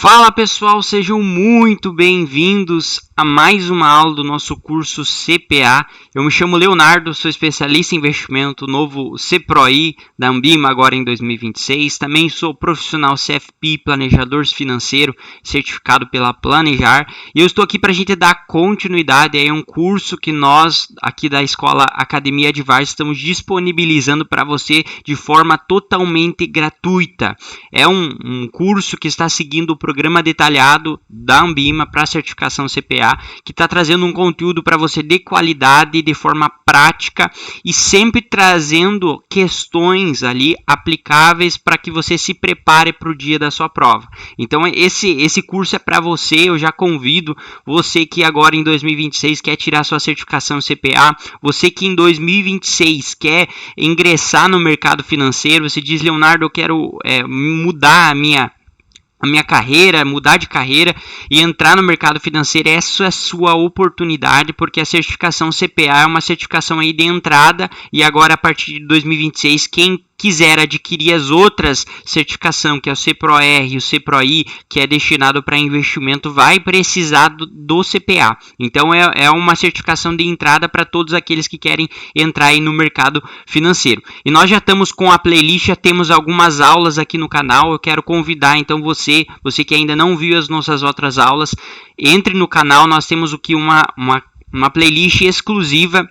Fala pessoal, sejam muito bem-vindos a mais uma aula do nosso curso CPA. Eu me chamo Leonardo, sou especialista em investimento, novo CPROI da Ambima agora em 2026. Também sou profissional CFP, planejador financeiro, certificado pela Planejar. E eu estou aqui para a gente dar continuidade a um curso que nós, aqui da Escola Academia Advars, estamos disponibilizando para você de forma totalmente gratuita. É um curso que está seguindo o programa detalhado da Ambima para certificação CPA, que está trazendo um conteúdo para você de qualidade, de forma prática e sempre trazendo questões ali aplicáveis para que você se prepare para o dia da sua prova. Então esse curso é para você. Eu já convido você que agora em 2026 quer tirar sua certificação CPA, você que em 2026 quer ingressar no mercado financeiro, você diz: Leonardo, eu quero mudar a minha carreira, mudar de carreira e entrar no mercado financeiro. Essa é a sua oportunidade, porque a certificação CPA é uma certificação aí de entrada, e agora a partir de 2026, quem quiser adquirir as outras certificações, que é o CPROR e o CPROI, que é destinado para investimento, vai precisar do CPA. Então é uma certificação de entrada para todos aqueles que querem entrar aí no mercado financeiro. E nós já estamos com a playlist, já temos algumas aulas aqui no canal. Eu quero convidar então você que ainda não viu as nossas outras aulas, entre no canal. Nós temos uma playlist exclusiva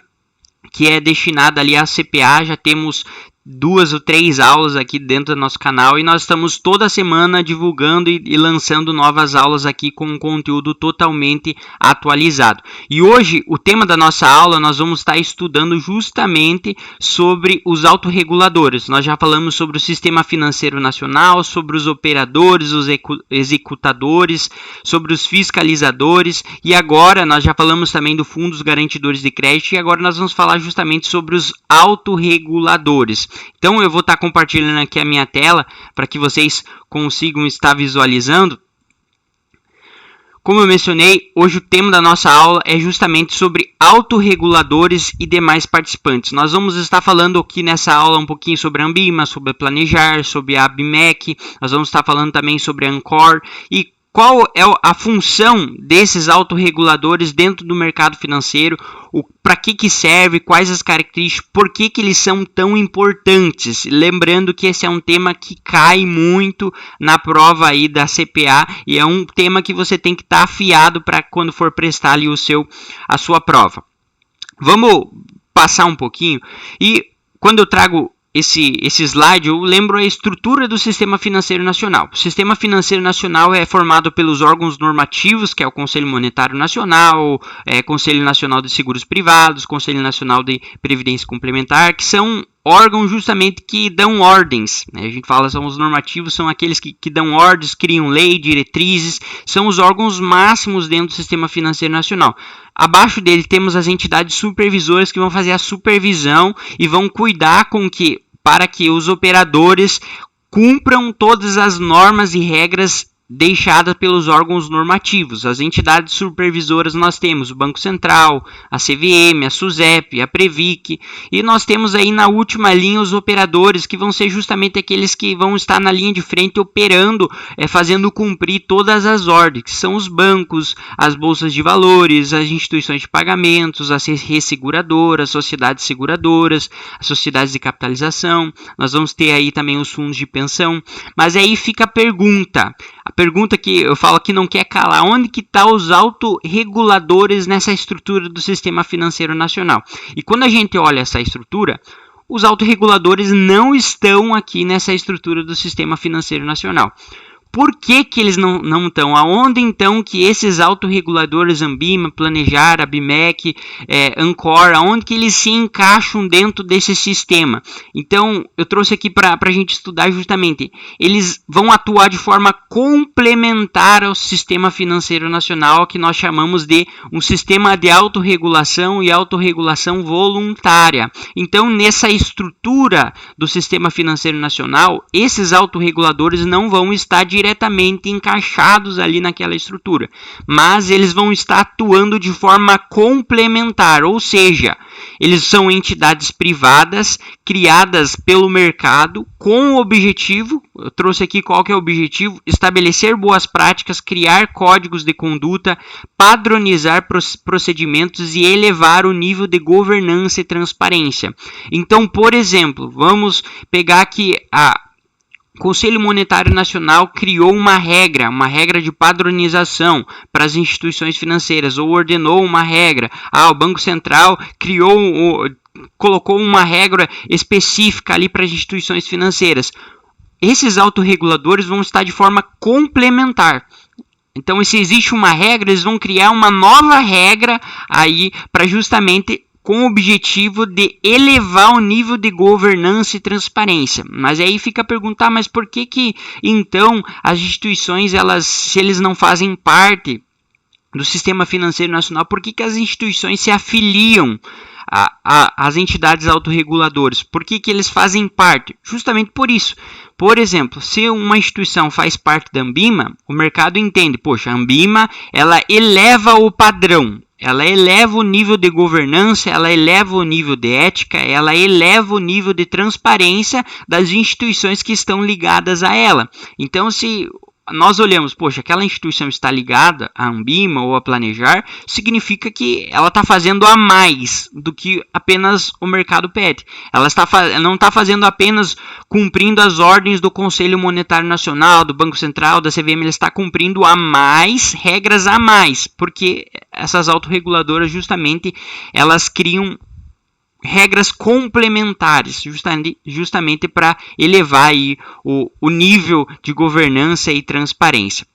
que é destinada ali a CPA. Já temos 2 ou 3 aulas aqui dentro do nosso canal, e nós estamos toda semana divulgando e lançando novas aulas aqui com um conteúdo totalmente atualizado. E hoje o tema da nossa aula, nós vamos estar estudando justamente sobre os autorreguladores. Nós já falamos sobre o Sistema Financeiro Nacional, sobre os operadores, os executadores, sobre os fiscalizadores, e agora nós já falamos também do Fundos Garantidores de Crédito, e agora nós vamos falar justamente sobre os autorreguladores. Então eu vou estar compartilhando aqui a minha tela para que vocês consigam estar visualizando. Como eu mencionei, hoje o tema da nossa aula é justamente sobre autorreguladores e demais participantes. Nós vamos estar falando aqui nessa aula um pouquinho sobre a Ambima, sobre a Planejar, sobre a ABMEC. Nós vamos estar falando também sobre a Ancor e qual é a função desses autorreguladores dentro do mercado financeiro, para que serve, quais as características, por que eles são tão importantes. Lembrando que esse é um tema que cai muito na prova aí da CPA, e é um tema que você tem que estar afiado para quando for prestar ali a sua prova. Vamos passar um pouquinho, e quando eu trago esse slide, eu lembro a estrutura do Sistema Financeiro Nacional. O Sistema Financeiro Nacional é formado pelos órgãos normativos, que é o Conselho Monetário Nacional, Conselho Nacional de Seguros Privados, Conselho Nacional de Previdência Complementar, que são órgãos justamente que dão ordens, né? A gente fala, são os normativos, são aqueles que dão ordens, criam lei, diretrizes, são os órgãos máximos dentro do Sistema Financeiro Nacional. Abaixo dele temos as entidades supervisoras que vão fazer a supervisão e vão cuidar para que os operadores cumpram todas as normas e regras deixada pelos órgãos normativos. As entidades supervisoras nós temos o Banco Central, a CVM, a SUSEP, a Previc, e nós temos aí na última linha os operadores, que vão ser justamente aqueles que vão estar na linha de frente operando, fazendo cumprir todas as ordens, que são os bancos, as bolsas de valores, as instituições de pagamentos, as resseguradoras, sociedades seguradoras, as sociedades de capitalização. Nós vamos ter aí também os fundos de pensão. Mas aí fica a pergunta que eu falo que não quer calar: onde que está os autorreguladores nessa estrutura do Sistema Financeiro Nacional? E quando a gente olha essa estrutura, os autorreguladores não estão aqui nessa estrutura do Sistema Financeiro Nacional. Por que eles não estão? Aonde então que esses autorreguladores, Ambima, Planejar, ABMEC, Ancor, aonde que eles se encaixam dentro desse sistema? Então eu trouxe aqui para a gente estudar justamente. Eles vão atuar de forma complementar ao Sistema Financeiro Nacional, que nós chamamos de um sistema de autorregulação e autorregulação voluntária. Então nessa estrutura do Sistema Financeiro Nacional, esses autorreguladores não vão estar diretamente diretamente encaixados ali naquela estrutura, mas eles vão estar atuando de forma complementar, ou seja, eles são entidades privadas criadas pelo mercado com o objetivo, eu trouxe aqui qual que é o objetivo, estabelecer boas práticas, criar códigos de conduta, padronizar procedimentos e elevar o nível de governança e transparência. Então, por exemplo, vamos pegar que o Conselho Monetário Nacional criou uma regra de padronização para as instituições financeiras, ou ordenou uma regra. O Banco Central colocou uma regra específica ali para as instituições financeiras. Esses autorreguladores vão estar de forma complementar. Então, se existe uma regra, eles vão criar uma nova regra aí para justamente com o objetivo de elevar o nível de governança e transparência. Mas aí fica a perguntar, mas por que então as instituições, se eles não fazem parte do sistema financeiro nacional, por que as instituições se afiliam às entidades autorreguladoras? Por que eles fazem parte? Justamente por isso. Por exemplo, se uma instituição faz parte da Anbima, o mercado entende, poxa, a Anbima ela eleva o padrão, ela eleva o nível de governança, ela eleva o nível de ética, ela eleva o nível de transparência das instituições que estão ligadas a ela. Então, se nós olhamos, poxa, aquela instituição está ligada à Anbima ou a Planejar, significa que ela está fazendo a mais do que apenas o mercado pede. Ela não está fazendo apenas cumprindo as ordens do Conselho Monetário Nacional, do Banco Central, da CVM, ela está cumprindo a mais, regras a mais, porque essas autorreguladoras justamente elas criam regras complementares, justamente para elevar aí o nível de governança e transparência.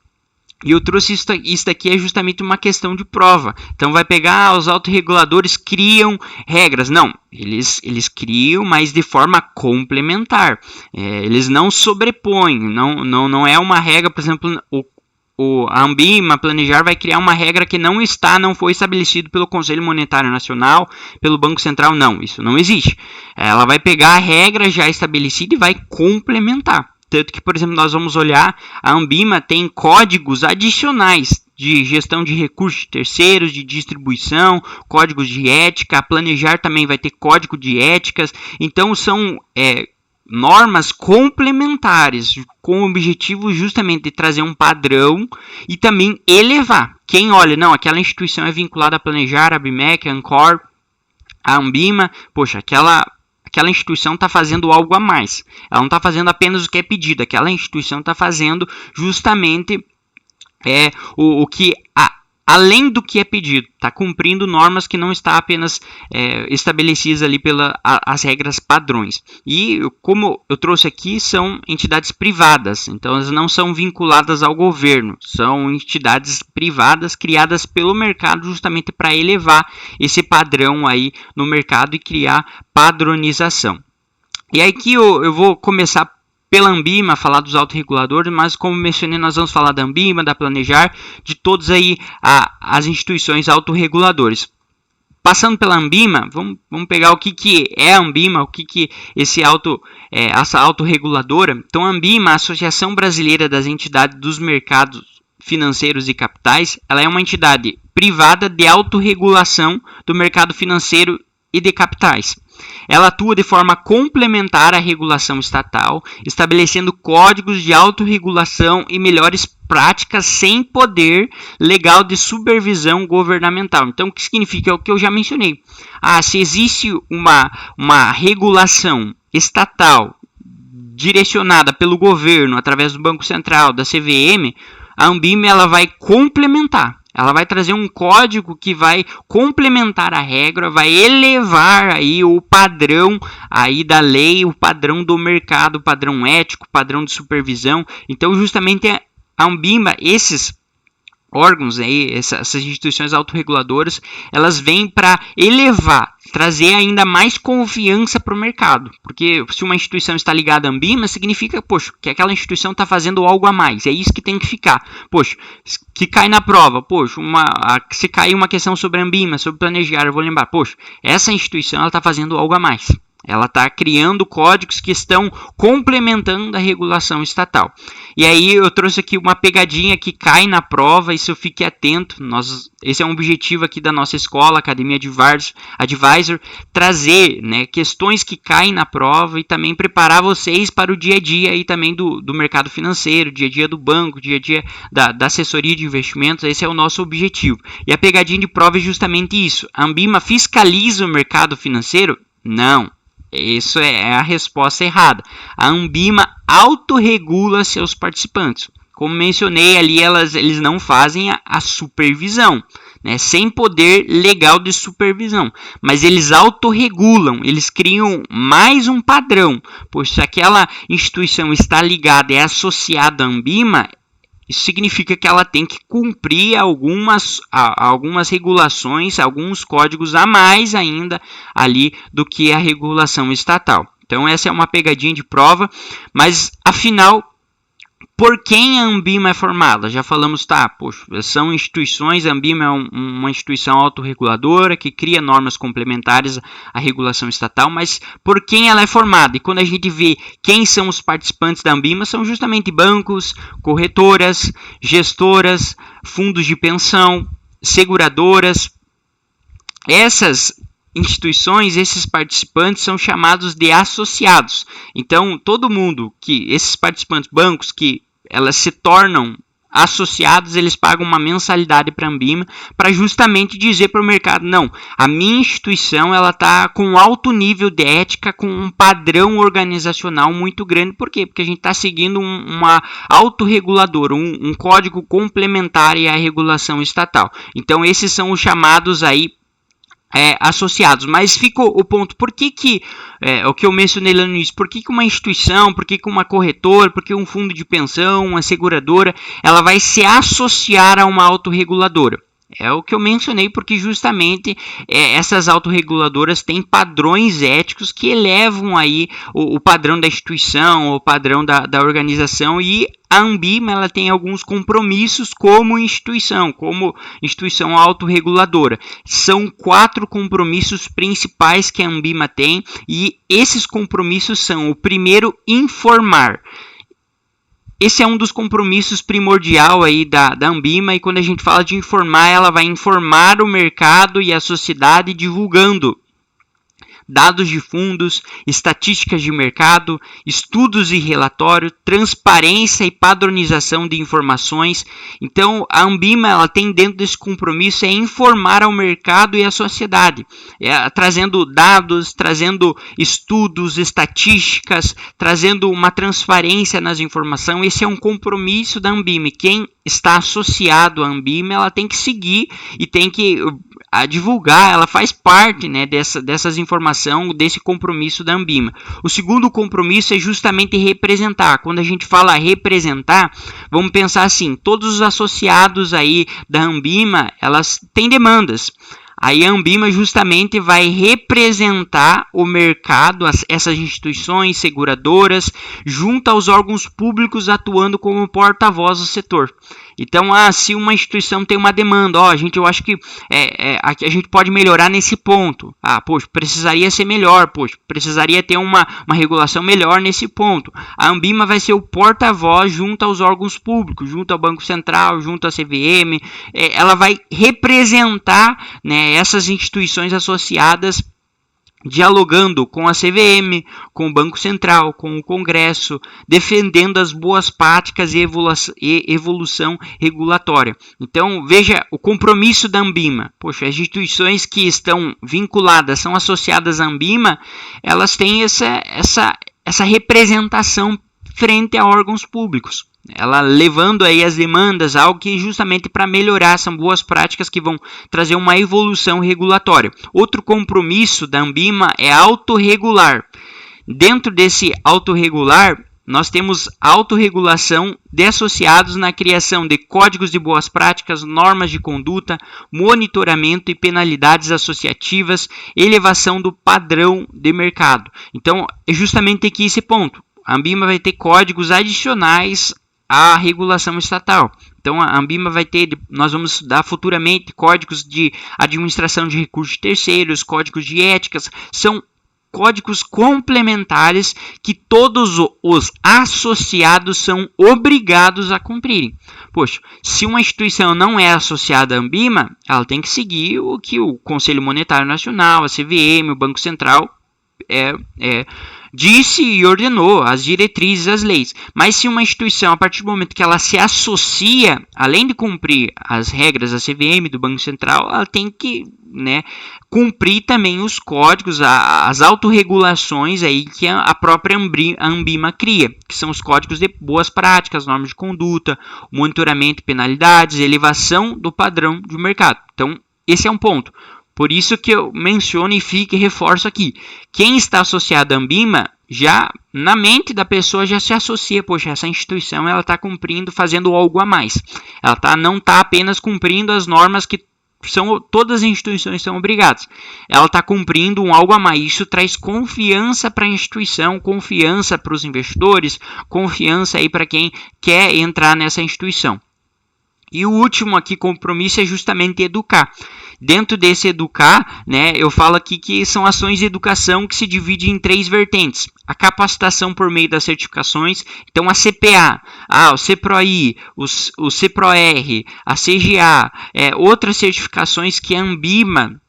E eu trouxe isso aqui é justamente uma questão de prova. Então vai pegar, os autorreguladores criam regras. Não, eles criam, mas de forma complementar. Eles não sobrepõem, não é uma regra, por exemplo, a Anbima, a Planejar, vai criar uma regra que não foi estabelecido pelo Conselho Monetário Nacional, pelo Banco Central. Não, isso não existe. Ela vai pegar a regra já estabelecida e vai complementar. Tanto que, por exemplo, nós vamos olhar, a Anbima tem códigos adicionais de gestão de recursos de terceiros, de distribuição, códigos de ética. A Planejar também vai ter código de éticas. Então, são normas complementares com o objetivo justamente de trazer um padrão e também elevar. Quem olha, não, aquela instituição é vinculada a Planejar, a ABMEC, a Ancor, a Anbima, poxa, aquela instituição está fazendo algo a mais. Ela não está fazendo apenas o que é pedido, aquela instituição está fazendo justamente o que além do que é pedido, está cumprindo normas que não está apenas estabelecidas ali as regras padrões. E como eu trouxe aqui, são entidades privadas, então elas não são vinculadas ao governo, são entidades privadas criadas pelo mercado justamente para elevar esse padrão aí no mercado e criar padronização. E aí que eu vou começar pela Anbima, falar dos autorreguladores, mas como mencionei, nós vamos falar da Anbima, da Planejar, de todas aí as instituições autorreguladoras. Passando pela Anbima, vamos pegar o que é a Anbima, o que essa autorreguladora. Então, a Anbima, a Associação Brasileira das Entidades dos Mercados Financeiros e Capitais, ela é uma entidade privada de autorregulação do mercado financeiro e de capitais. Ela atua de forma complementar à regulação estatal, estabelecendo códigos de autorregulação e melhores práticas sem poder legal de supervisão governamental. Então, o que significa? É o que eu já mencionei. Se existe uma regulação estatal direcionada pelo governo através do Banco Central, da CVM, a Anbima ela vai complementar. Ela vai trazer um código que vai complementar a regra, vai elevar aí o padrão aí da lei, o padrão do mercado, o padrão ético, o padrão de supervisão. Então, justamente a Anbima, esses órgãos aí, essas instituições autorreguladoras, elas vêm para elevar, trazer ainda mais confiança para o mercado, porque se uma instituição está ligada à Anbima, significa, poxa, que aquela instituição está fazendo algo a mais, é isso que tem que ficar, poxa, que cai na prova, poxa, se cair uma questão sobre a Anbima, sobre Planejar, eu vou lembrar, poxa, essa instituição está fazendo algo a mais. Ela está criando códigos que estão complementando a regulação estatal. E aí eu trouxe aqui uma pegadinha que cai na prova, isso fique atento. Esse é um objetivo aqui da nossa escola, Academia Advisor, trazer, né, questões que caem na prova e também preparar vocês para o dia a dia aí também do mercado financeiro, dia a dia do banco, dia a dia da assessoria de investimentos. Esse é o nosso objetivo. E a pegadinha de prova é justamente isso. A Anbima fiscaliza o mercado financeiro? Não. Isso é a resposta errada. A Anbima autorregula seus participantes. Como mencionei ali, eles não fazem a supervisão, né, sem poder legal de supervisão. Mas eles autorregulam, eles criam mais um padrão. Pois se aquela instituição está ligada, é associada à Anbima, isso significa que ela tem que cumprir algumas regulações, alguns códigos a mais ainda ali do que a regulação estatal. Então essa é uma pegadinha de prova, mas afinal, por quem a Anbima é formada? Já falamos, são instituições, a Anbima é uma instituição autorreguladora que cria normas complementares à regulação estatal, mas por quem ela é formada? E quando a gente vê quem são os participantes da Anbima, são justamente bancos, corretoras, gestoras, fundos de pensão, seguradoras. Essas instituições, esses participantes são chamados de associados. Então, esses participantes, bancos que elas se tornam associados, eles pagam uma mensalidade para a Anbima para justamente dizer para o mercado, não, a minha instituição ela está com alto nível de ética, com um padrão organizacional muito grande. Por quê? Porque a gente está seguindo uma autorreguladora, um código complementar à regulação estatal. Então, esses são os chamados aí associados. Mas fica o ponto, por que o que eu mencionei lá no início, por que uma instituição, por que uma corretora, por que um fundo de pensão, uma seguradora, ela vai se associar a uma autorreguladora? É o que eu mencionei, porque justamente essas autorreguladoras têm padrões éticos que elevam aí o padrão da instituição, o padrão da organização, e a Anbima ela tem alguns compromissos como instituição autorreguladora. São 4 compromissos principais que a Anbima tem, e esses compromissos são: o primeiro, informar. Esse é um dos compromissos primordial aí da Anbima, e quando a gente fala de informar, ela vai informar o mercado e a sociedade divulgando dados de fundos, estatísticas de mercado, estudos e relatório, transparência e padronização de informações. Então, a Anbima ela tem dentro desse compromisso informar ao mercado e à sociedade, trazendo dados, trazendo estudos, estatísticas, trazendo uma transparência nas informações. Esse é um compromisso da Anbima. Quem está associado à Anbima, ela tem que seguir e tem que divulgar, ela faz parte, né, dessas informações, desse compromisso da Anbima. O segundo compromisso é justamente representar. Quando a gente fala representar, vamos pensar assim: todos os associados aí da Anbima, elas têm demandas. Aí a Anbima justamente vai representar o mercado, essas instituições seguradoras, junto aos órgãos públicos, atuando como porta-voz do setor. Então, se uma instituição tem uma demanda, eu acho que a gente pode melhorar nesse ponto. Precisaria ser melhor, precisaria ter uma regulação melhor nesse ponto. A Anbima vai ser o porta-voz junto aos órgãos públicos, junto ao Banco Central, junto à CVM. Ela vai representar, né, essas instituições associadas, dialogando com a CVM, com o Banco Central, com o Congresso, defendendo as boas práticas e evolução regulatória. Então, veja o compromisso da Anbima. As instituições que estão vinculadas, são associadas à Anbima, elas têm essa representação frente a órgãos públicos. Ela levando aí as demandas, algo que justamente para melhorar, são boas práticas que vão trazer uma evolução regulatória. Outro compromisso da Anbima é autorregular. Dentro desse autorregular, nós temos autorregulação de associados na criação de códigos de boas práticas, normas de conduta, monitoramento e penalidades associativas, elevação do padrão de mercado. Então, é justamente aqui esse ponto. A Anbima vai ter códigos adicionais à regulação estatal. Então, a Anbima vai ter, nós vamos estudar futuramente, códigos de administração de recursos terceiros, códigos de éticas, são códigos complementares que todos os associados são obrigados a cumprirem. Poxa, se uma instituição não é associada à Anbima, ela tem que seguir o que o Conselho Monetário Nacional, a CVM, o Banco Central disse e ordenou, as diretrizes, as leis. Mas se uma instituição, a partir do momento que ela se associa, além de cumprir as regras da CVM, do Banco Central, ela tem que cumprir também os códigos, as autorregulações aí que a própria Anbima cria, que são os códigos de boas práticas, normas de conduta, monitoramento e penalidades, elevação do padrão de mercado. Então, esse é um ponto. Por isso que eu menciono e reforço aqui. Quem está associado à Anbima, já na mente da pessoa já se associa. Poxa, essa instituição ela está cumprindo, fazendo algo a mais. Ela não está apenas cumprindo as normas que todas as instituições são obrigadas. Ela está cumprindo algo a mais. Isso traz confiança para a instituição, confiança para os investidores, confiança aí para quem quer entrar nessa instituição. E o último aqui compromisso é justamente educar. Dentro desse educar, eu falo aqui que são ações de educação que se dividem em 3 vertentes. A capacitação por meio das certificações, então a CPA, o CPROI, o CPROR, a CGA, outras certificações que a Anbima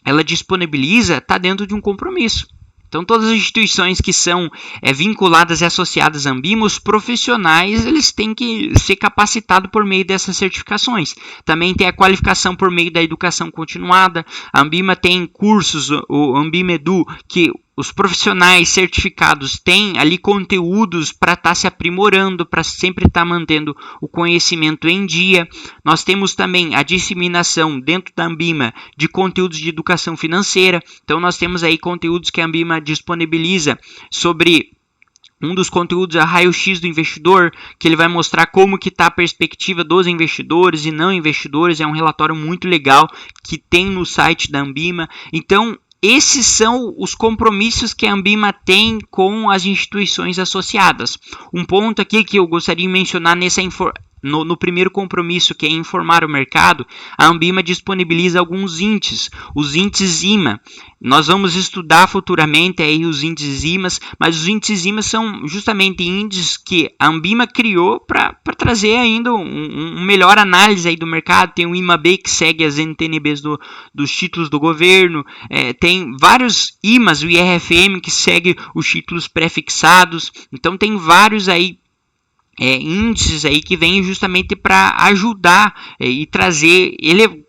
ela disponibiliza, está dentro de um compromisso. Então, todas as instituições que são vinculadas e associadas à Anbima, os profissionais eles têm que ser capacitados por meio dessas certificações. Também tem a qualificação por meio da educação continuada. A Anbima tem cursos, o Anbima Edu, que os profissionais certificados têm ali conteúdos para estar se aprimorando, para sempre estar mantendo o conhecimento em dia. Nós temos também a disseminação dentro da Anbima de conteúdos de educação financeira. Então nós temos aí conteúdos que a Anbima disponibiliza sobre um dos conteúdos é a raio-x do investidor, que ele vai mostrar como que está a perspectiva dos investidores e não investidores. É um relatório muito legal que tem no site da Anbima. Então, esses são os compromissos que a Anbima tem com as instituições associadas. Um ponto aqui que eu gostaria de mencionar no primeiro compromisso, que é informar o mercado, a Anbima disponibiliza alguns índices, os índices IMA. Nós vamos estudar futuramente aí os índices IMA, mas os índices IMA são justamente índices que a Anbima criou para trazer ainda uma melhor análise aí do mercado. Tem o IMAB que segue as NTNBs dos títulos do governo, tem vários IMAs, o IRFM que segue os títulos pré-fixados. Então tem vários aí índices aí que vêm justamente para ajudar e trazer,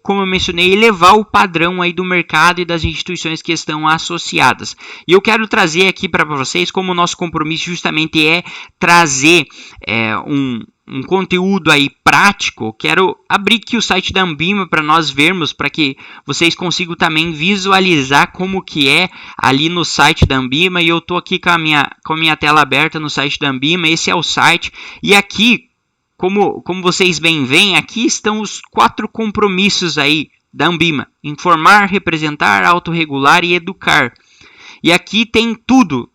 como eu mencionei, elevar o padrão aí do mercado e das instituições que estão associadas. E eu quero trazer aqui para vocês, como o nosso compromisso justamente é trazer um conteúdo aí prático. Quero abrir aqui o site da Anbima para nós vermos, para que vocês consigam também visualizar como que é ali no site da Anbima. E eu estou aqui com a minha tela aberta no site da Anbima. Esse é o site. E aqui, como vocês bem veem, aqui estão os 4 compromissos aí da Anbima: informar, representar, autorregular e educar. E aqui tem tudo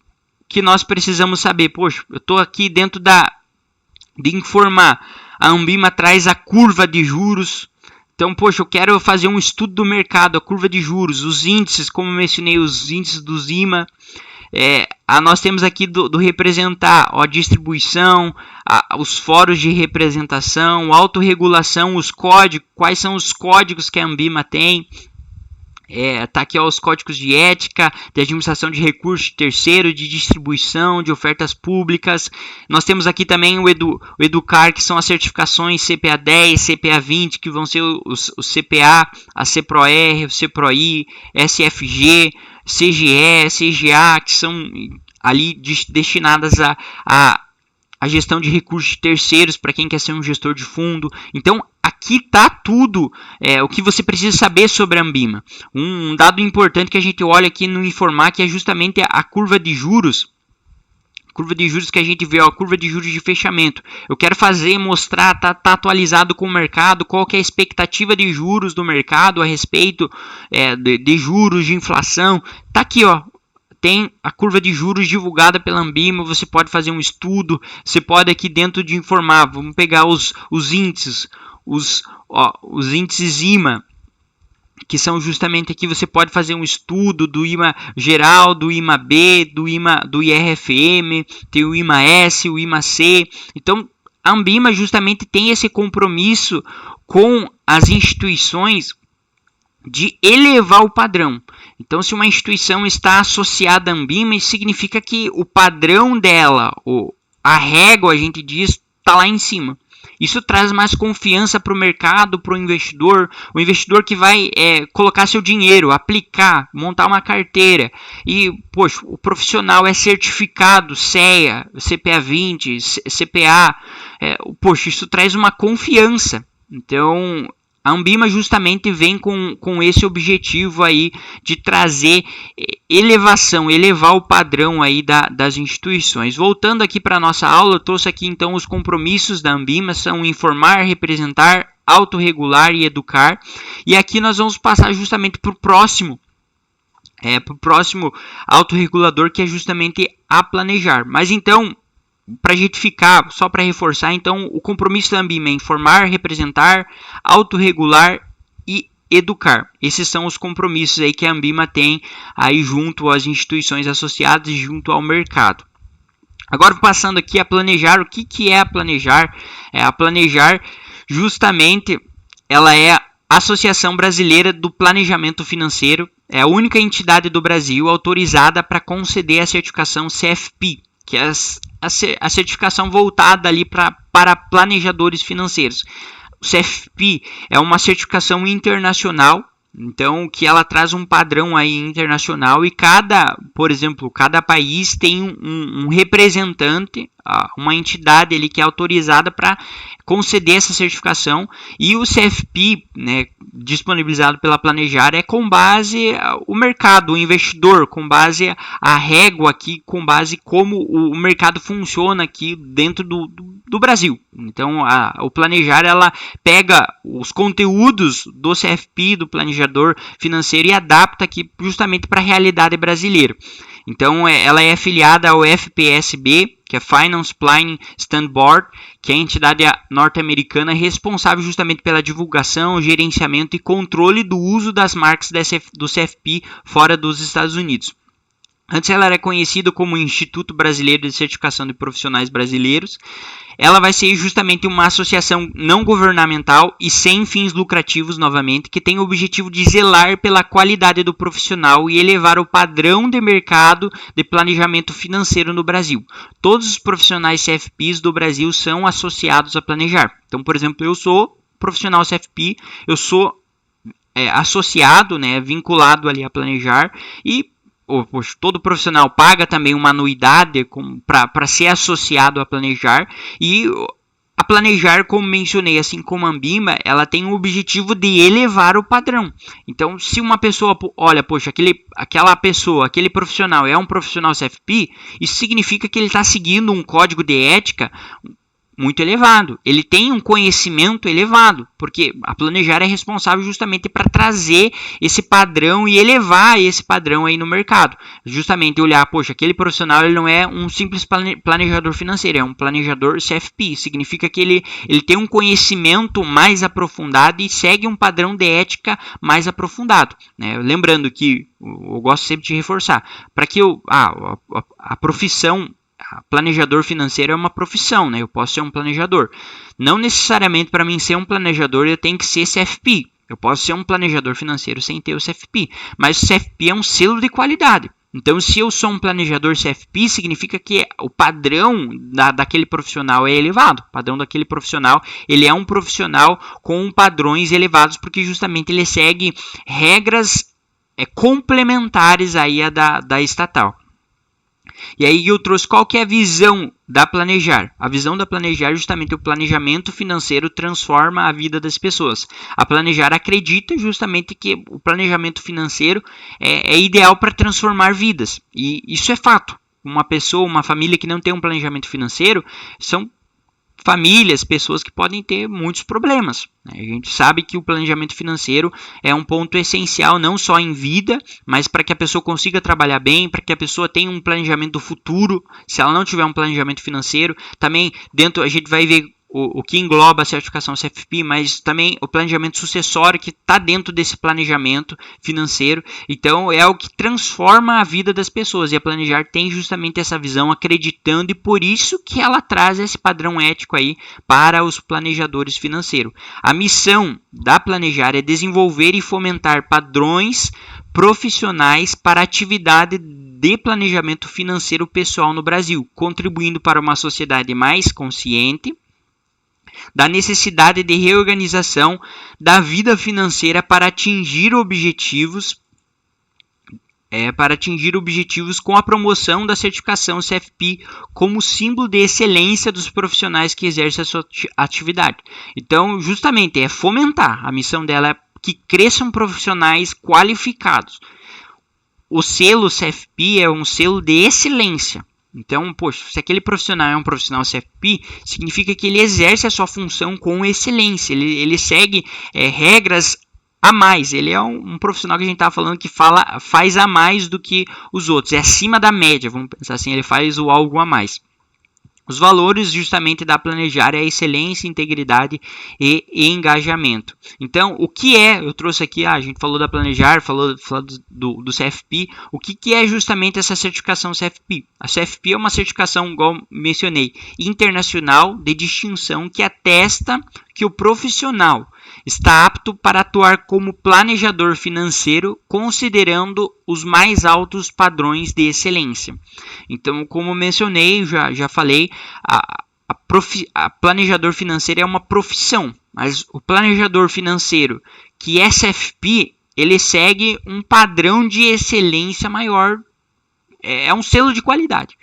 que nós precisamos saber. Poxa, eu estou aqui dentro de informar. A Anbima traz a curva de juros. Então, poxa, eu quero fazer um estudo do mercado, a curva de juros, os índices, como eu mencionei, os índices do IMA. Nós temos aqui do representar a distribuição, os fóruns de representação, autorregulação, os códigos, quais são os códigos que a Anbima tem. Tá aqui os códigos de ética, de administração de recursos de terceiro, de distribuição, de ofertas públicas. Nós temos aqui também o Educar, que são as certificações CPA 10, CPA 20, que vão ser os CPA, a CPROR, o CPROI, SFG, CGE, CGA, que são ali destinadas a gestão de recursos de terceiros para quem quer ser um gestor de fundo. Então, aqui está tudo o que você precisa saber sobre a Anbima. Um dado importante que a gente olha aqui no informar, que é justamente a curva de juros. Curva de juros que a gente vê, a curva de juros de fechamento. Eu quero mostrar, tá atualizado com o mercado, qual que é a expectativa de juros do mercado a respeito de juros, de inflação. Tá aqui, ó. Tem a curva de juros divulgada pela Anbima. Você pode fazer um estudo. Você pode aqui dentro de informar. Vamos pegar os índices. Os índices IMA. que são justamente aqui você pode fazer um estudo do IMA geral, do IMA B, do IRFM, tem o IMA S, o IMA C. Então, a Ambima justamente tem esse compromisso com as instituições de elevar o padrão. Então, se uma instituição está associada à Ambima, isso significa que o padrão dela, a régua, a gente diz, está lá em cima. Isso traz mais confiança para o mercado, para o investidor que vai colocar seu dinheiro, aplicar, montar uma carteira. E, poxa, o profissional é certificado, CEA, CPA 20, CPA. Poxa, isso traz uma confiança. Então, a Ambima justamente vem com esse objetivo aí de trazer elevação, elevar o padrão aí das instituições. Voltando aqui para a nossa aula, eu trouxe aqui então os compromissos da Ambima, são informar, representar, autorregular e educar. E aqui nós vamos passar justamente para o próximo autorregulador, que é justamente a planejar. Mas então, para a gente ficar, só para reforçar, então, o compromisso da Ambima é informar, representar, autorregular e educar. Esses são os compromissos aí que a Ambima tem aí junto às instituições associadas e junto ao mercado. Agora, passando aqui a planejar, o que é a planejar? A planejar, justamente, ela é a Associação Brasileira do Planejamento Financeiro, é a única entidade do Brasil autorizada para conceder a certificação CFP, que é a certificação voltada ali para planejadores financeiros. O CFP é uma certificação internacional, então que ela traz um padrão aí internacional e por exemplo, cada país tem um representante, uma entidade ali que é autorizada para conceder essa certificação, e o CFP, né, disponibilizado pela Planejar, é com base o mercado, o investidor, com base a régua aqui, com base como o mercado funciona aqui dentro do Brasil. Então, o Planejar, ela pega os conteúdos do CFP, do planejador financeiro, e adapta aqui justamente para a realidade brasileira. Então, ela é afiliada ao FPSB, que é Finance Planning Standard, que é a entidade norte-americana responsável justamente pela divulgação, gerenciamento e controle do uso das marcas do CFP fora dos Estados Unidos. Antes ela era conhecida como Instituto Brasileiro de Certificação de Profissionais Brasileiros. Ela vai ser justamente uma associação não governamental e sem fins lucrativos, novamente, que tem o objetivo de zelar pela qualidade do profissional e elevar o padrão de mercado de planejamento financeiro no Brasil. Todos os profissionais CFPs do Brasil são associados a Planejar. Então, por exemplo, eu sou profissional CFP, eu sou associado, né, vinculado ali a Planejar, e todo profissional paga também uma anuidade para ser associado a Planejar, e a Planejar, como mencionei, assim como a Ambima, ela tem o objetivo de elevar o padrão. Então, se uma pessoa olha, poxa, aquele profissional é um profissional CFP, isso significa que ele está seguindo um código de ética muito elevado, ele tem um conhecimento elevado, porque a Planejar é responsável justamente para trazer esse padrão e elevar esse padrão aí no mercado. Justamente olhar, poxa, aquele profissional ele não é um simples planejador financeiro, é um planejador CFP, significa que ele tem um conhecimento mais aprofundado e segue um padrão de ética mais aprofundado, né? Lembrando que, eu gosto sempre de reforçar, para que a profissão planejador financeiro é uma profissão, né? Eu posso ser um planejador. Não necessariamente para mim ser um planejador eu tenho que ser CFP. Eu posso ser um planejador financeiro sem ter o CFP. Mas o CFP é um selo de qualidade. Então, se eu sou um planejador CFP, significa que o padrão daquele profissional é elevado. O padrão daquele profissional, ele é um profissional com padrões elevados, porque justamente ele segue regras complementares aí a da estatal. E aí eu trouxe qual que é a visão da Planejar. A visão da Planejar é justamente o planejamento financeiro transforma a vida das pessoas. A Planejar acredita justamente que o planejamento financeiro é ideal para transformar vidas. E isso é fato. Uma família que não tem um planejamento financeiro são famílias, pessoas que podem ter muitos problemas. A gente sabe que o planejamento financeiro é um ponto essencial, não só em vida, mas para que a pessoa consiga trabalhar bem, para que a pessoa tenha um planejamento do futuro. Se ela não tiver um planejamento financeiro, também a gente vai ver o que engloba a certificação CFP, mas também o planejamento sucessório que está dentro desse planejamento financeiro. Então é o que transforma a vida das pessoas, e a Planejar tem justamente essa visão, acreditando, e por isso que ela traz esse padrão ético aí para os planejadores financeiros. A missão da Planejar é desenvolver e fomentar padrões profissionais para a atividade de planejamento financeiro pessoal no Brasil, contribuindo para uma sociedade mais consciente da necessidade de reorganização da vida financeira para atingir objetivos com a promoção da certificação CFP como símbolo de excelência dos profissionais que exercem a sua atividade. Então, justamente, é fomentar. A missão dela é que cresçam profissionais qualificados. O selo CFP é um selo de excelência. Então, poxa, se aquele profissional é um profissional CFP, significa que ele exerce a sua função com excelência, ele segue regras a mais, ele é um profissional que a gente estava falando que faz a mais do que os outros, é acima da média, vamos pensar assim, ele faz o algo a mais. Os valores justamente da Planejar é a excelência, integridade e engajamento. Então, o que é, eu trouxe aqui, a gente falou da Planejar, falou do CFP, o que é justamente essa certificação CFP? A CFP é uma certificação, igual mencionei, internacional de distinção que atesta que o profissional está apto para atuar como planejador financeiro, considerando os mais altos padrões de excelência. Então, como mencionei, já falei, a planejador financeiro é uma profissão, mas o planejador financeiro que é CFP, ele segue um padrão de excelência maior, é um selo de qualidade.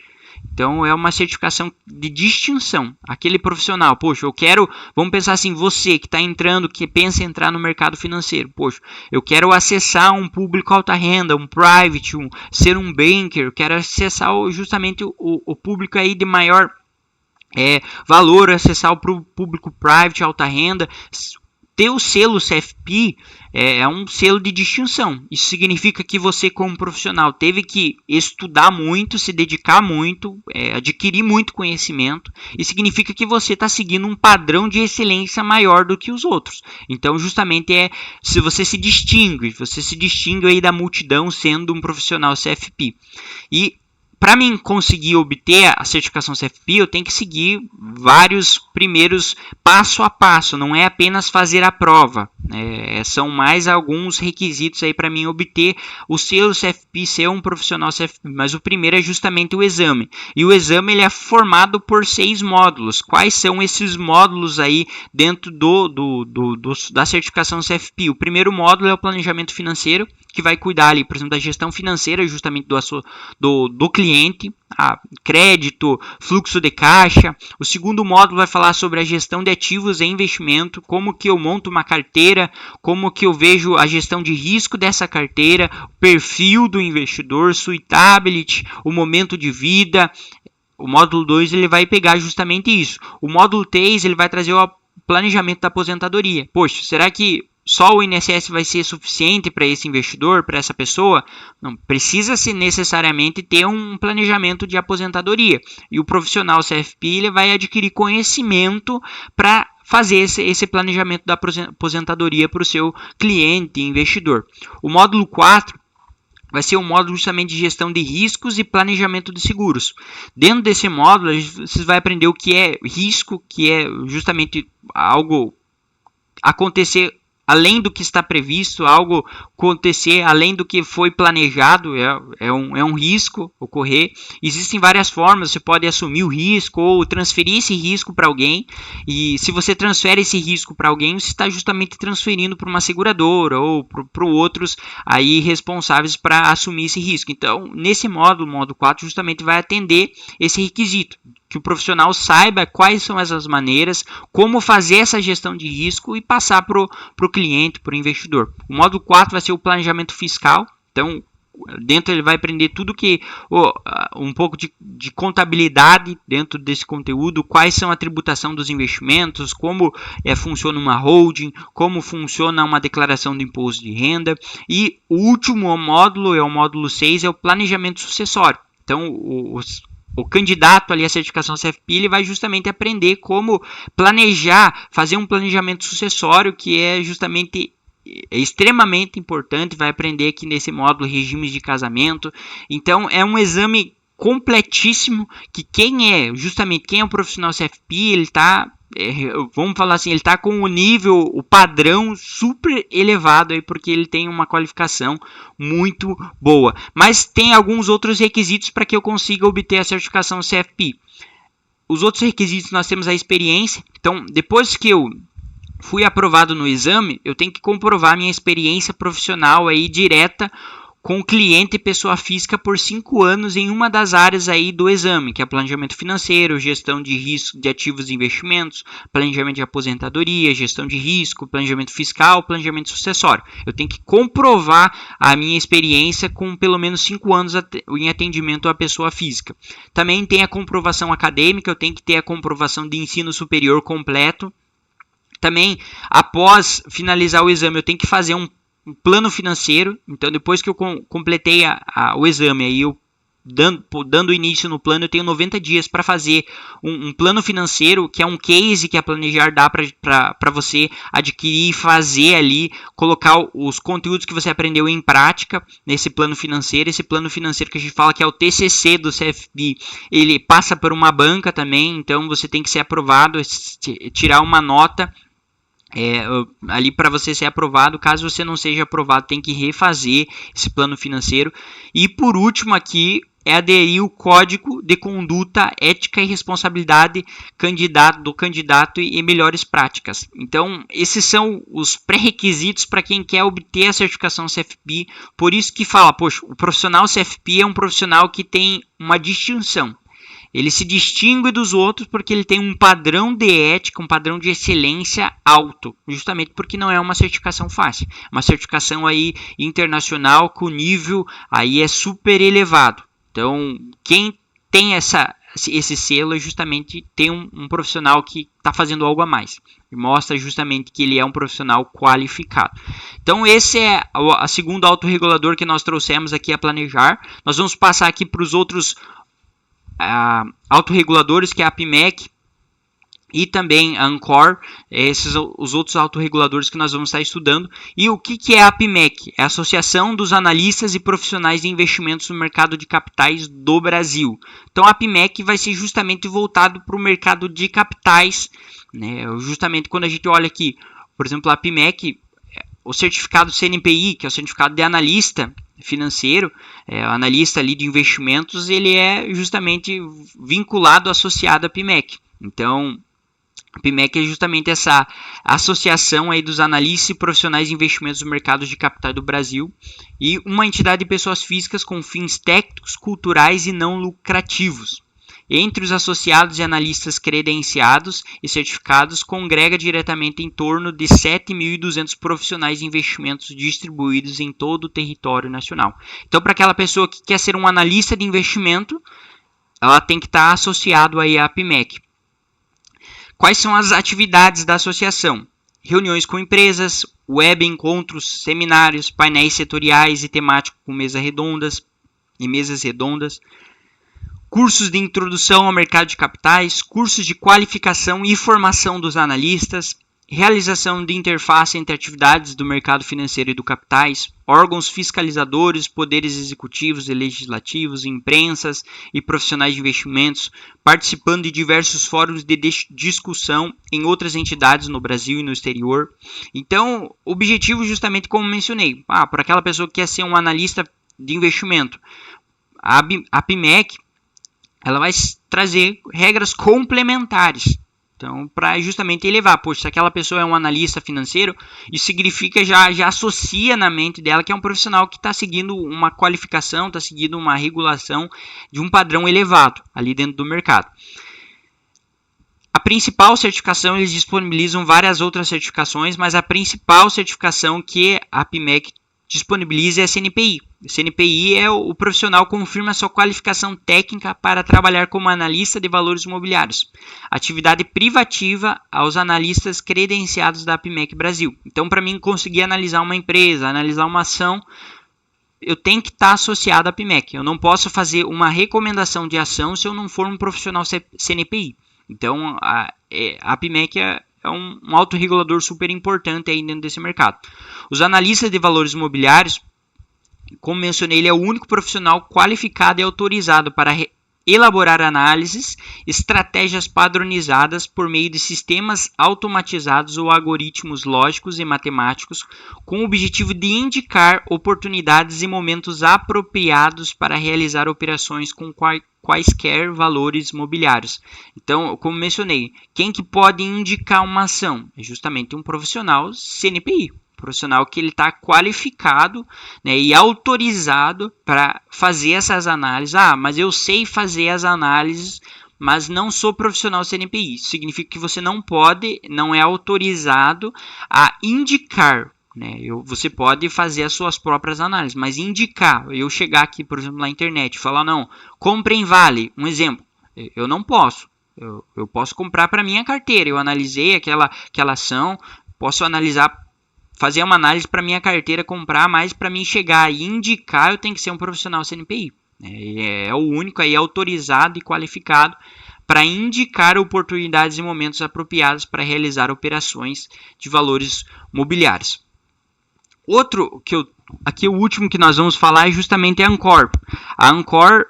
Então, é uma certificação de distinção. Aquele profissional, poxa, eu quero, vamos pensar assim, você que está entrando, que pensa em entrar no mercado financeiro, poxa, eu quero acessar um público alta renda, um private, ser um banker, eu quero acessar justamente o público aí de maior valor, acessar o público private, alta renda. Ter o selo CFP é um selo de distinção. Isso significa que você, como profissional, teve que estudar muito, se dedicar muito, adquirir muito conhecimento, e significa que você está seguindo um padrão de excelência maior do que os outros. Então, justamente, se você se distingue aí da multidão sendo um profissional CFP. E para mim conseguir obter a certificação CFP, eu tenho que seguir vários primeiros passo a passo, não é apenas fazer a prova. São mais alguns requisitos aí para mim obter o selo CFP, ser um profissional CFP, mas o primeiro é justamente o exame. E o exame ele é formado por 6 módulos. Quais são esses módulos aí dentro da certificação CFP? O primeiro módulo é o planejamento financeiro, que vai cuidar ali, por exemplo, da gestão financeira, justamente do cliente, crédito, fluxo de caixa. O segundo módulo vai falar sobre a gestão de ativos e investimento, como que eu monto uma carteira, como que eu vejo a gestão de risco dessa carteira, o perfil do investidor, suitability, o momento de vida. O módulo 2 ele vai pegar justamente isso. O módulo 3 ele vai trazer o planejamento da aposentadoria. Poxa, será que só o INSS vai ser suficiente para esse investidor, para essa pessoa? Não, precisa-se necessariamente ter um planejamento de aposentadoria. E o profissional CFP ele vai adquirir conhecimento para fazer esse planejamento da aposentadoria para o seu cliente, investidor. O módulo 4 vai ser um módulo justamente de gestão de riscos e planejamento de seguros. Dentro desse módulo, vocês vão aprender o que é risco, que é justamente algo acontecer além do que está previsto, algo acontecer além do que foi planejado, é um risco ocorrer. Existem várias formas, você pode assumir o risco ou transferir esse risco para alguém, e se você transfere esse risco para alguém, você está justamente transferindo para uma seguradora ou para outros aí responsáveis para assumir esse risco. Então, nesse módulo 4, justamente vai atender esse requisito, que o profissional saiba quais são essas maneiras, como fazer essa gestão de risco e passar para o cliente, para o investidor. O módulo 4 vai ser o planejamento fiscal. Então, dentro ele vai aprender tudo que um pouco de contabilidade dentro desse conteúdo, quais são a tributação dos investimentos, como funciona uma holding, como funciona uma declaração de imposto de renda. E o último módulo, o módulo 6, é o planejamento sucessório. Então, o candidato ali à certificação CFP, ele vai justamente aprender como planejar, fazer um planejamento sucessório, que é justamente extremamente importante, vai aprender aqui nesse módulo regimes de casamento. Então é um exame completíssimo que quem é um profissional CFP, ele está, vamos falar assim, ele está com o nível, o padrão super elevado aí, porque ele tem uma qualificação muito boa. Mas tem alguns outros requisitos para que eu consiga obter a certificação CFP. Os outros requisitos, nós temos a experiência. Então, depois que eu fui aprovado no exame, eu tenho que comprovar minha experiência profissional aí direta com cliente e pessoa física por 5 anos em uma das áreas aí do exame, que é planejamento financeiro, gestão de risco de ativos e investimentos, planejamento de aposentadoria, gestão de risco, planejamento fiscal, planejamento sucessório. Eu tenho que comprovar a minha experiência com pelo menos 5 anos em atendimento à pessoa física. Também tem a comprovação acadêmica, eu tenho que ter a comprovação de ensino superior completo. Também, após finalizar o exame, eu tenho que fazer um plano financeiro. Então, depois que eu completei o exame, aí eu dando início no plano, eu tenho 90 dias para fazer um plano financeiro, que é um case que a Planejar dá para você adquirir e fazer ali, colocar os conteúdos que você aprendeu em prática nesse plano financeiro. Esse plano financeiro que a gente fala que é o TCC do CFP, ele passa por uma banca também, então você tem que ser aprovado, tirar uma nota ali para você ser aprovado. Caso você não seja aprovado, tem que refazer esse plano financeiro. E por último aqui é aderir o código de conduta, ética e responsabilidade do candidato e melhores práticas. Então, esses são os pré-requisitos para quem quer obter a certificação CFP. Por isso que fala, poxa, o profissional CFP é um profissional que tem uma distinção. Ele se distingue dos outros porque ele tem um padrão de ética, um padrão de excelência alto, justamente porque não é uma certificação fácil. Uma certificação aí internacional com nível aí é super elevado. Então, quem tem esse selo justamente tem um profissional que está fazendo algo a mais. E mostra justamente que ele é um profissional qualificado. Então, esse é a segunda autorregulador que nós trouxemos aqui a Planejar. Nós vamos passar aqui para os outros autorreguladores, que é a APMEC e também a Ancor, esses os outros autorreguladores que nós vamos estar estudando. E o que é a APMEC? É a Associação dos Analistas e Profissionais de Investimentos no Mercado de Capitais do Brasil. Então a APMEC vai ser justamente voltado para o mercado de capitais, né? Justamente quando a gente olha aqui, por exemplo, a APMEC, o certificado CNPI, que é o certificado de analista financeiro, analista ali de investimentos, ele é justamente vinculado, associado à APMEC. Então, a APMEC é justamente essa associação aí dos analistas e profissionais de investimentos no mercado de capitais do Brasil, e uma entidade de pessoas físicas com fins técnicos, culturais e não lucrativos. Entre os associados e analistas credenciados e certificados, congrega diretamente em torno de 7.200 profissionais de investimentos distribuídos em todo o território nacional. Então, para aquela pessoa que quer ser um analista de investimento, ela tem que estar associado aí à APMEC. Quais são as atividades da associação? Reuniões com empresas, web encontros, seminários, painéis setoriais e temáticos com mesas redondas, cursos de introdução ao mercado de capitais, cursos de qualificação e formação dos analistas, realização de interface entre atividades do mercado financeiro e do capitais, órgãos fiscalizadores, poderes executivos e legislativos, imprensas e profissionais de investimentos, participando de diversos fóruns de discussão em outras entidades no Brasil e no exterior. Então, o objetivo justamente como mencionei, para aquela pessoa que quer ser um analista de investimento, a APMEC, ela vai trazer regras complementares. Então, para justamente elevar, poxa, se aquela pessoa é um analista financeiro, isso significa, já associa na mente dela que é um profissional que está seguindo uma qualificação, está seguindo uma regulação de um padrão elevado ali dentro do mercado. A principal certificação, eles disponibilizam várias outras certificações, mas a principal certificação que a APMEC disponibiliza é a CNPI. O CNPI é o profissional confirma sua qualificação técnica para trabalhar como analista de valores imobiliários, atividade privativa aos analistas credenciados da APMEC Brasil. Então, para mim conseguir analisar uma empresa, analisar uma ação, eu tenho que estar associado à PMEC. Eu não posso fazer uma recomendação de ação se eu não for um profissional CNPI. Então, a PMEC é um autorregulador super importante aí dentro desse mercado. Os analistas de valores imobiliários, como mencionei, ele é o único profissional qualificado e autorizado para elaborar análises, estratégias padronizadas por meio de sistemas automatizados ou algoritmos lógicos e matemáticos, com o objetivo de indicar oportunidades e momentos apropriados para realizar operações com quaisquer valores mobiliários. Então, como mencionei, quem que pode indicar uma ação? É justamente um profissional CNPI. Profissional que ele está qualificado, né, e autorizado para fazer essas análises. Mas eu sei fazer as análises, mas não sou profissional CNPI. Isso significa que você não pode, não é autorizado a indicar. Né? Você pode fazer as suas próprias análises, mas indicar, eu chegar aqui, por exemplo, na internet e falar, não, compre em Vale, um exemplo, eu não posso. Eu posso comprar para minha carteira, eu analisei aquela ação, posso analisar, fazer uma análise para minha carteira, comprar, mas para mim chegar e indicar, eu tenho que ser um profissional CNPI. É o único aí autorizado e qualificado para indicar oportunidades e momentos apropriados para realizar operações de valores mobiliários. Aqui o último que nós vamos falar é justamente a Ancor. A Ancor,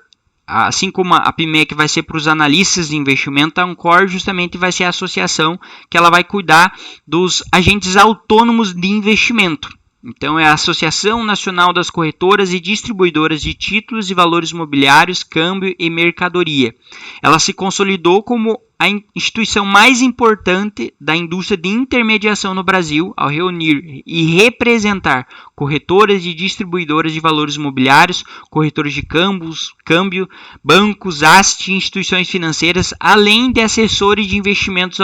assim como a PMEC vai ser para os analistas de investimento, a Ancor justamente vai ser a associação que ela vai cuidar dos agentes autônomos de investimento. Então, é a Associação Nacional das Corretoras e Distribuidoras de Títulos e Valores Mobiliários, Câmbio e Mercadoria. Ela se consolidou como a instituição mais importante da indústria de intermediação no Brasil, ao reunir e representar corretoras e distribuidoras de valores mobiliários, corretores de câmbio, bancos, AST, instituições financeiras, além de assessores de investimentos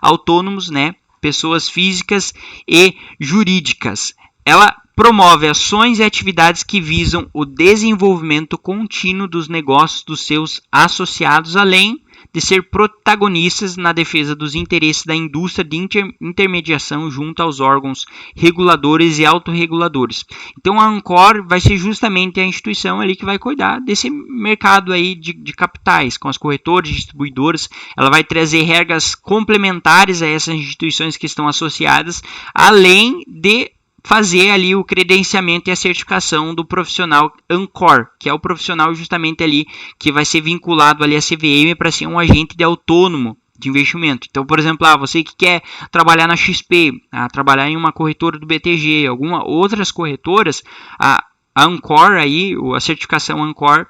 autônomos, né? Pessoas físicas e jurídicas. Ela promove ações e atividades que visam o desenvolvimento contínuo dos negócios dos seus associados, além de ser protagonistas na defesa dos interesses da indústria de intermediação junto aos órgãos reguladores e autorreguladores. Então a Ancor vai ser justamente a instituição ali que vai cuidar desse mercado aí de capitais, com as corretoras, distribuidoras. Ela vai trazer regras complementares a essas instituições que estão associadas, além de fazer ali o credenciamento e a certificação do profissional Ancor, que é o profissional justamente ali que vai ser vinculado ali à CVM para ser um agente de autônomo de investimento. Então, por exemplo, você que quer trabalhar na XP, trabalhar em uma corretora do BTG, algumas outras corretoras, a Ancor aí, a certificação Ancor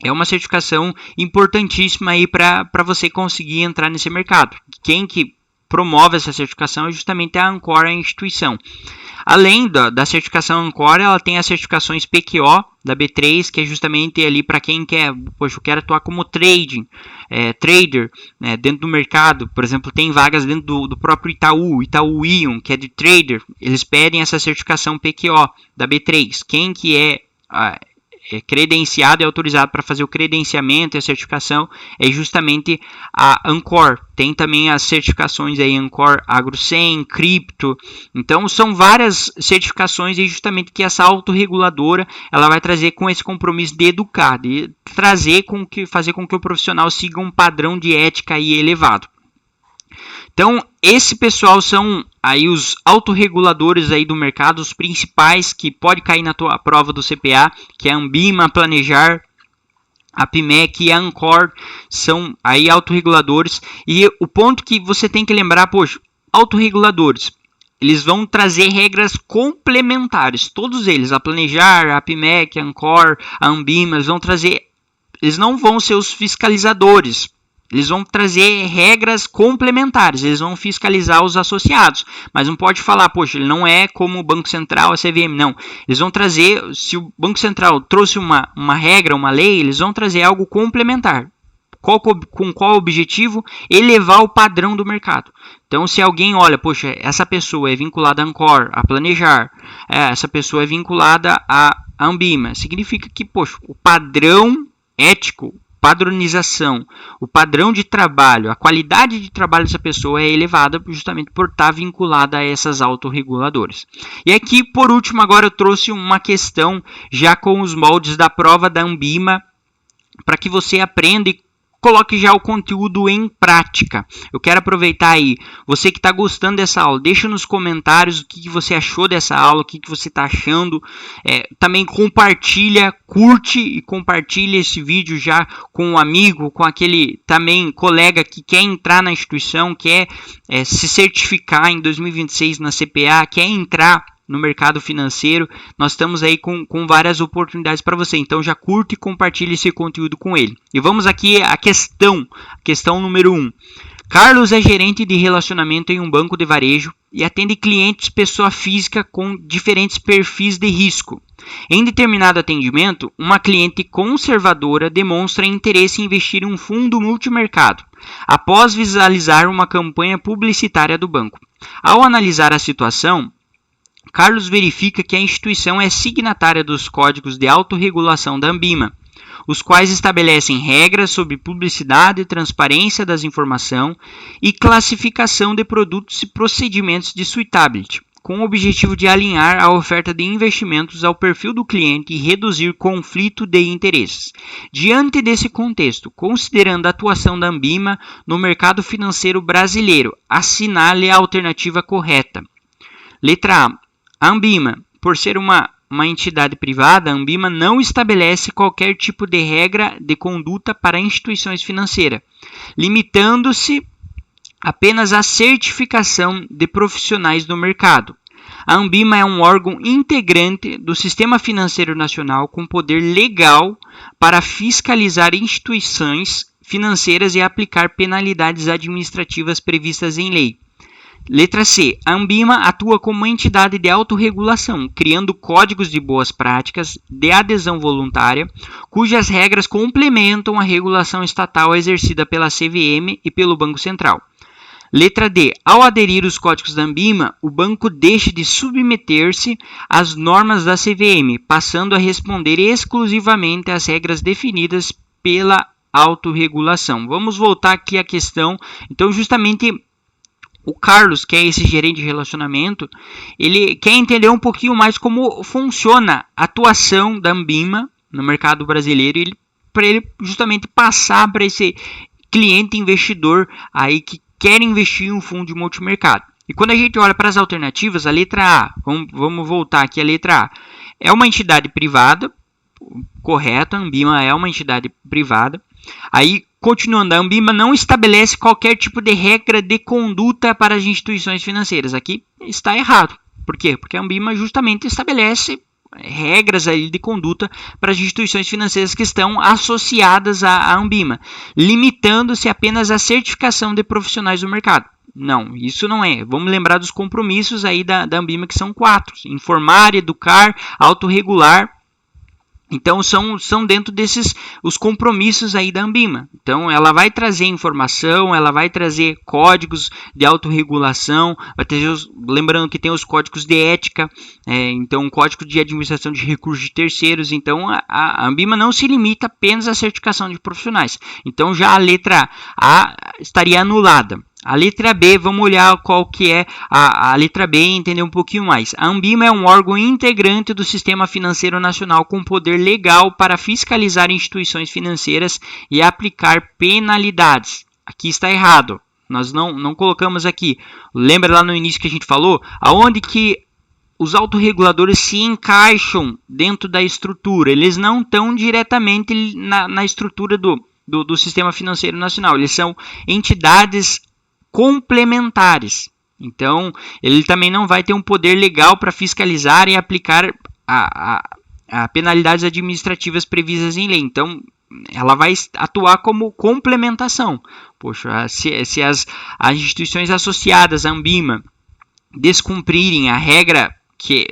é uma certificação importantíssima aí para você conseguir entrar nesse mercado. Quem que promove essa certificação é justamente a Ancor, a instituição. Além da certificação Ancor, ela tem as certificações PQO da B3, que é justamente ali para quem quer, eu quero atuar como trader, né, dentro do mercado. Por exemplo, tem vagas dentro do próprio Itaú Ion, que é de trader. Eles pedem essa certificação PQO da B3. Quem que é credenciado e autorizado para fazer o credenciamento e a certificação é justamente a Ancor. Tem também as certificações aí Ancor AgroSem, Cripto. Então são várias certificações e justamente que essa autorreguladora ela vai trazer com esse compromisso de educar, de fazer com que o profissional siga um padrão de ética aí elevado. Então, esse pessoal são aí os autorreguladores aí do mercado, os principais que pode cair na tua prova do CPA, que é a Ambima, a Planejar, a PMEC e a Ancor, são aí autorreguladores. E o ponto que você tem que lembrar, autorreguladores, eles vão trazer regras complementares, todos eles, a Planejar, a PMEC, a Ancor, a Ambima, eles não vão ser os fiscalizadores. Eles vão trazer regras complementares, eles vão fiscalizar os associados, mas não pode falar, ele não é como o Banco Central, a CVM, não. Eles vão trazer, se o Banco Central trouxe uma regra, uma lei, eles vão trazer algo complementar. Com qual objetivo? Elevar o padrão do mercado. Então, se alguém olha, essa pessoa é vinculada a Ancor, a Planejar, essa pessoa é vinculada a Ambima, significa que, o padrão ético, padronização, o padrão de trabalho, a qualidade de trabalho dessa pessoa é elevada justamente por estar vinculada a essas autorreguladoras. E aqui, por último, agora eu trouxe uma questão já com os moldes da prova da Anbima, para que você aprenda e coloque já o conteúdo em prática. Eu quero aproveitar aí, você que está gostando dessa aula, deixa nos comentários o que você achou dessa aula, o que você está achando. Também compartilha, curte e compartilha esse vídeo já com um amigo, com aquele também colega que quer entrar na instituição, quer se certificar em 2026 na CPA, quer entrar no mercado financeiro. Nós estamos aí com várias oportunidades para você. Então já curte e compartilhe esse conteúdo com ele. E vamos aqui à questão número 1. Carlos é gerente de relacionamento em um banco de varejo e atende clientes pessoa física com diferentes perfis de risco. Em determinado atendimento, uma cliente conservadora demonstra interesse em investir em um fundo multimercado, após visualizar uma campanha publicitária do banco. Ao analisar a situação, Carlos verifica que a instituição é signatária dos códigos de autorregulação da Anbima, os quais estabelecem regras sobre publicidade, transparência das informações e classificação de produtos e procedimentos de suitability, com o objetivo de alinhar a oferta de investimentos ao perfil do cliente e reduzir conflito de interesses. Diante desse contexto, considerando a atuação da Anbima no mercado financeiro brasileiro, assinale a alternativa correta. Letra A. A Anbima, por ser uma entidade privada, a Anbima não estabelece qualquer tipo de regra de conduta para instituições financeiras, limitando-se apenas à certificação de profissionais do mercado. A Anbima é um órgão integrante do Sistema Financeiro Nacional com poder legal para fiscalizar instituições financeiras e aplicar penalidades administrativas previstas em lei. Letra C. A Anbima atua como entidade de autorregulação, criando códigos de boas práticas de adesão voluntária, cujas regras complementam a regulação estatal exercida pela CVM e pelo Banco Central. Letra D. Ao aderir os códigos da Anbima, o banco deixa de submeter-se às normas da CVM, passando a responder exclusivamente às regras definidas pela autorregulação. Vamos voltar aqui à questão. Então, justamente, o Carlos, que é esse gerente de relacionamento, ele quer entender um pouquinho mais como funciona a atuação da Anbima no mercado brasileiro, para ele justamente passar para esse cliente investidor aí que quer investir em um fundo de multimercado. E quando a gente olha para as alternativas, a letra A, vamos voltar aqui, a letra A, é uma entidade privada, correto, a Anbima é uma entidade privada. Aí, continuando, a Anbima não estabelece qualquer tipo de regra de conduta para as instituições financeiras. Aqui está errado. Por quê? Porque a Anbima justamente estabelece regras aí de conduta para as instituições financeiras que estão associadas à Anbima, limitando-se apenas à certificação de profissionais do mercado. Não, isso não é. Vamos lembrar dos compromissos aí da Anbima, que são 4. Informar, educar, autorregular. Então, são dentro desses os compromissos aí da Anbima. Então, ela vai trazer informação, ela vai trazer códigos de autorregulação, vai ter lembrando que tem os códigos de ética, então, o código de administração de recursos de terceiros. Então, a Anbima não se limita apenas à certificação de profissionais. Então, já a letra A estaria anulada. A letra B, vamos olhar qual que é a letra B e entender um pouquinho mais. A Anbima é um órgão integrante do Sistema Financeiro Nacional com poder legal para fiscalizar instituições financeiras e aplicar penalidades. Aqui está errado. Nós não colocamos aqui. Lembra lá no início que a gente falou? Aonde que os autorreguladores se encaixam dentro da estrutura. Eles não estão diretamente na estrutura do Sistema Financeiro Nacional. Eles são entidades complementares. Então, ele também não vai ter um poder legal para fiscalizar e aplicar a penalidades administrativas previstas em lei. Então, ela vai atuar como complementação. Poxa, se as instituições associadas à Anbima descumprirem a regra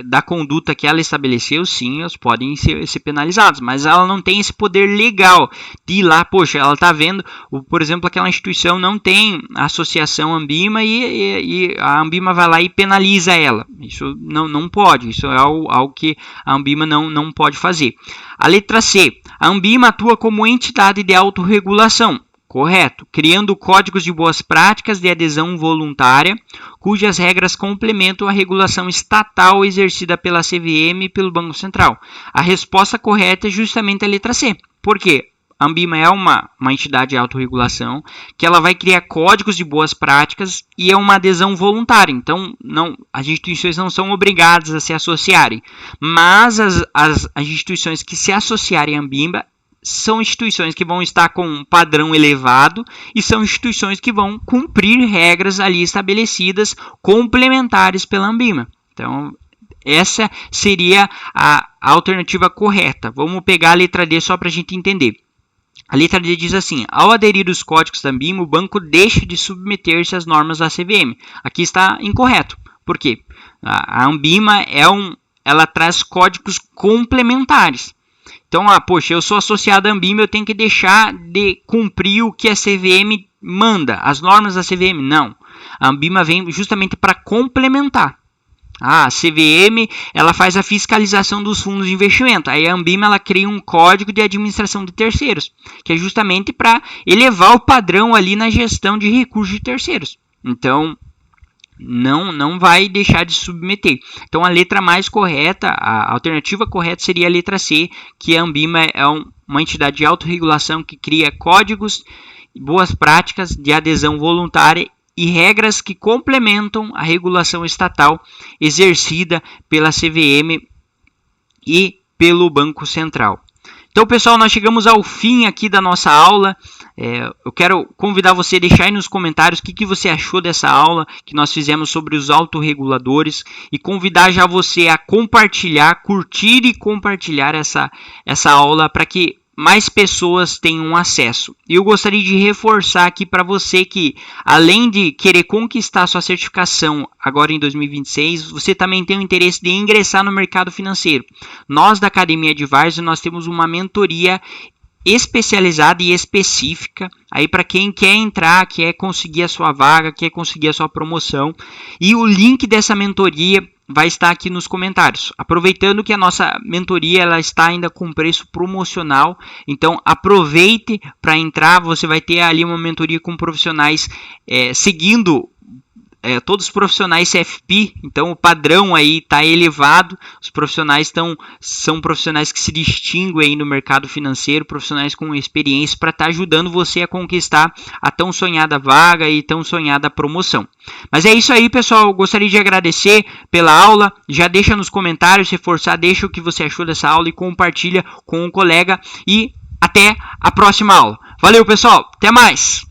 da conduta que ela estabeleceu, sim, elas podem ser penalizadas, mas ela não tem esse poder legal de ir lá, poxa, ela está vendo, por exemplo, aquela instituição não tem a associação Ambima e a Ambima vai lá e penaliza ela. Isso não pode, isso é algo que a Ambima não pode fazer. A letra C, a Ambima atua como entidade de autorregulação. Correto. Criando códigos de boas práticas de adesão voluntária, cujas regras complementam a regulação estatal exercida pela CVM e pelo Banco Central. A resposta correta é justamente a letra C. Por quê? A Ambima é uma entidade de autorregulação que ela vai criar códigos de boas práticas e é uma adesão voluntária. Então, as instituições não são obrigadas a se associarem. Mas as instituições que se associarem à Ambima são instituições que vão estar com um padrão elevado e são instituições que vão cumprir regras ali estabelecidas complementares pela Ambima. Então, essa seria a alternativa correta. Vamos pegar a letra D só para a gente entender. A letra D diz assim: ao aderir os códigos da Ambima, o banco deixa de submeter-se às normas da CVM. Aqui está incorreto. Por quê? A Ambima ela traz códigos complementares. Então, poxa, eu sou associado à Ambima, eu tenho que deixar de cumprir o que a CVM manda, as normas da CVM. Não. A Ambima vem justamente para complementar. A CVM ela faz a fiscalização dos fundos de investimento. Aí a Ambima ela cria um código de administração de terceiros, que é justamente para elevar o padrão ali na gestão de recursos de terceiros. Então, não vai deixar de submeter. Então, a letra mais correta, a alternativa correta seria a letra C, que a Ambima é uma entidade de autorregulação que cria códigos, boas práticas de adesão voluntária e regras que complementam a regulação estatal exercida pela CVM e pelo Banco Central. Então, pessoal, nós chegamos ao fim aqui da nossa aula. Eu quero convidar você a deixar aí nos comentários o que você achou dessa aula que nós fizemos sobre os autorreguladores e convidar já você a compartilhar, curtir e compartilhar essa aula para que mais pessoas tenham acesso. E eu gostaria de reforçar aqui para você que, além de querer conquistar sua certificação agora em 2026, você também tem o interesse de ingressar no mercado financeiro. Nós da Academia Advisor, nós temos uma mentoria especializada e específica aí para quem quer entrar, quer conseguir a sua vaga, quer conseguir a sua promoção. E o link dessa mentoria vai estar aqui nos comentários. Aproveitando que a nossa mentoria ela está ainda com preço promocional, então aproveite para entrar. Você vai ter ali uma mentoria com profissionais seguindo todos os profissionais CFP, então o padrão aí está elevado, os profissionais são profissionais que se distinguem aí no mercado financeiro, profissionais com experiência para estar ajudando você a conquistar a tão sonhada vaga e tão sonhada promoção. Mas é isso aí, pessoal, eu gostaria de agradecer pela aula, já deixa nos comentários, reforçar, deixa o que você achou dessa aula e compartilha com um colega e até a próxima aula. Valeu, pessoal, até mais!